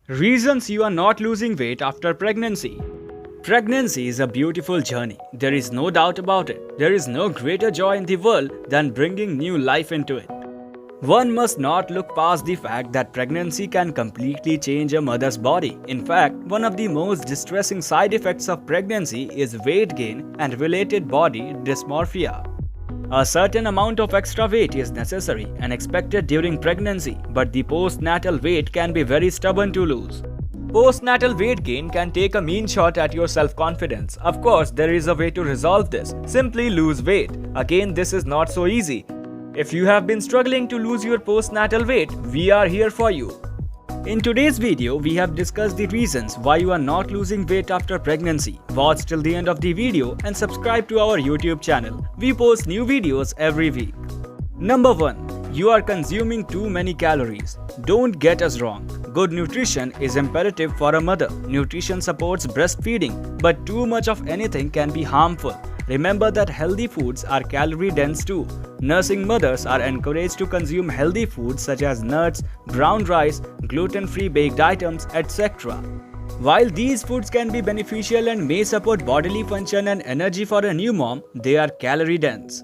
Reasons you are not losing weight after pregnancy. Pregnancy is a beautiful journey. There is no doubt about it. There is no greater joy in the world than bringing new life into it. One must not look past the fact that pregnancy can completely change a mother's body. In fact, one of the most distressing side effects of pregnancy is weight gain and related body dysmorphia. A certain amount of extra weight is necessary and expected during pregnancy, but the postnatal weight can be very stubborn to lose. Postnatal weight gain can take a mean shot at your self-confidence. Of course, there is a way to resolve this. Simply lose weight. Again, this is not so easy. If you have been struggling to lose your postnatal weight, we are here for you. In today's video, we have discussed the reasons why you are not losing weight after pregnancy. Watch till the end of the video and subscribe to our YouTube channel. We post new videos every week. Number 1. You are consuming too many calories. Don't get us wrong. Good nutrition is imperative for a mother. Nutrition supports breastfeeding, but too much of anything can be harmful. Remember that healthy foods are calorie dense too. Nursing mothers are encouraged to consume healthy foods such as nuts, brown rice, gluten-free baked items, etc. While these foods can be beneficial and may support bodily function and energy for a new mom, they are calorie dense.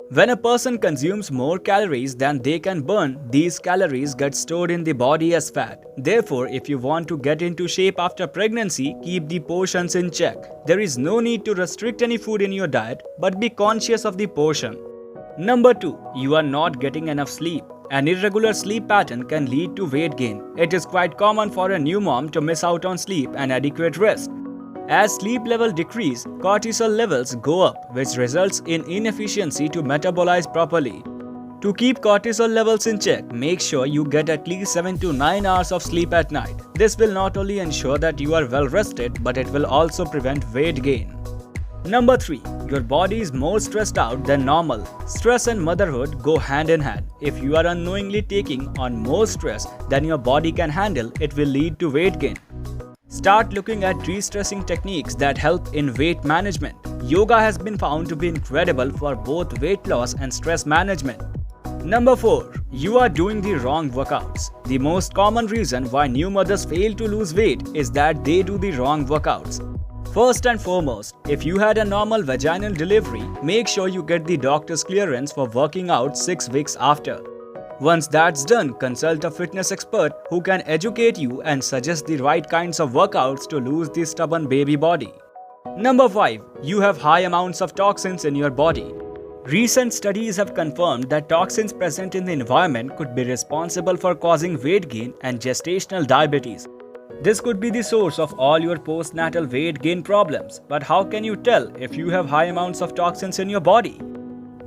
When a person consumes more calories than they can burn, these calories get stored in the body as fat. Therefore, if you want to get into shape after pregnancy, keep the portions in check. There is no need to restrict any food in your diet, but be conscious of the portion. Number 2. You are not getting enough sleep. An irregular sleep pattern can lead to weight gain. It is quite common for a new mom to miss out on sleep and adequate rest. As sleep levels decrease, cortisol levels go up, which results in inefficiency to metabolize properly. To keep cortisol levels in check, make sure you get at least 7 to 9 hours of sleep at night. This will not only ensure that you are well rested, but it will also prevent weight gain. Number 3. Your body is more stressed out than normal. Stress and motherhood go hand in hand. If you are unknowingly taking on more stress than your body can handle, it will lead to weight gain. Start looking at de-stressing techniques that help in weight management. Yoga has been found to be incredible for both weight loss and stress management. Number 4. You are doing the wrong workouts. The most common reason why new mothers fail to lose weight is that they do the wrong workouts. First and foremost, if you had a normal vaginal delivery, make sure you get the doctor's clearance for working out 6 weeks after. Once that's done, consult a fitness expert who can educate you and suggest the right kinds of workouts to lose the stubborn baby body. Number 5. You have high amounts of toxins in your body. Recent studies have confirmed that toxins present in the environment could be responsible for causing weight gain and gestational diabetes. This could be the source of all your postnatal weight gain problems. But how can you tell if you have high amounts of toxins in your body?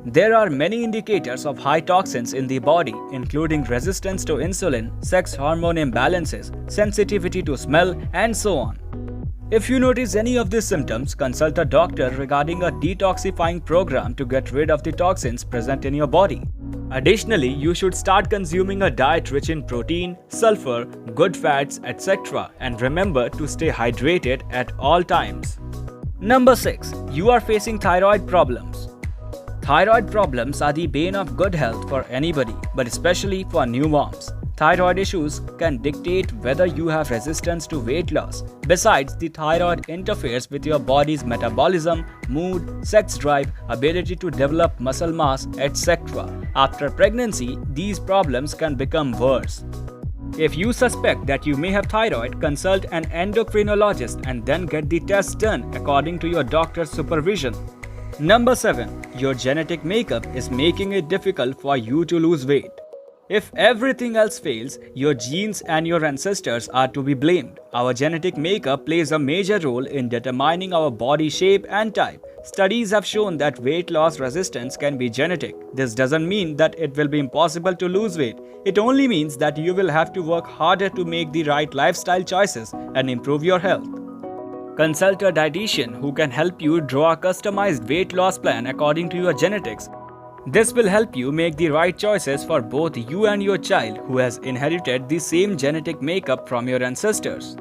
There are many indicators of high toxins in the body, including resistance to insulin, sex hormone imbalances, sensitivity to smell, and so on. If you notice any of these symptoms, consult a doctor regarding a detoxifying program to get rid of the toxins present in your body. Additionally, you should start consuming a diet rich in protein, sulfur, good fats, etc. and remember to stay hydrated at all times. Number 6. You are facing thyroid problems. Thyroid problems are the bane of good health for anybody, but especially for new moms. Thyroid issues can dictate whether you have resistance to weight loss. Besides, the thyroid interferes with your body's metabolism, mood, sex drive, ability to develop muscle mass, etc. After pregnancy, these problems can become worse. If you suspect that you may have thyroid, consult an endocrinologist and then get the test done according to your doctor's supervision. Number 7. Your genetic makeup is making it difficult for you to lose weight. If everything else fails, your genes and your ancestors are to be blamed. Our genetic makeup plays a major role in determining our body shape and type. Studies have shown that weight loss resistance can be genetic. This doesn't mean that it will be impossible to lose weight. It only means that you will have to work harder to make the right lifestyle choices and improve your health. Consult a dietitian who can help you draw a customized weight loss plan according to your genetics. This will help you make the right choices for both you and your child who has inherited the same genetic makeup from your ancestors.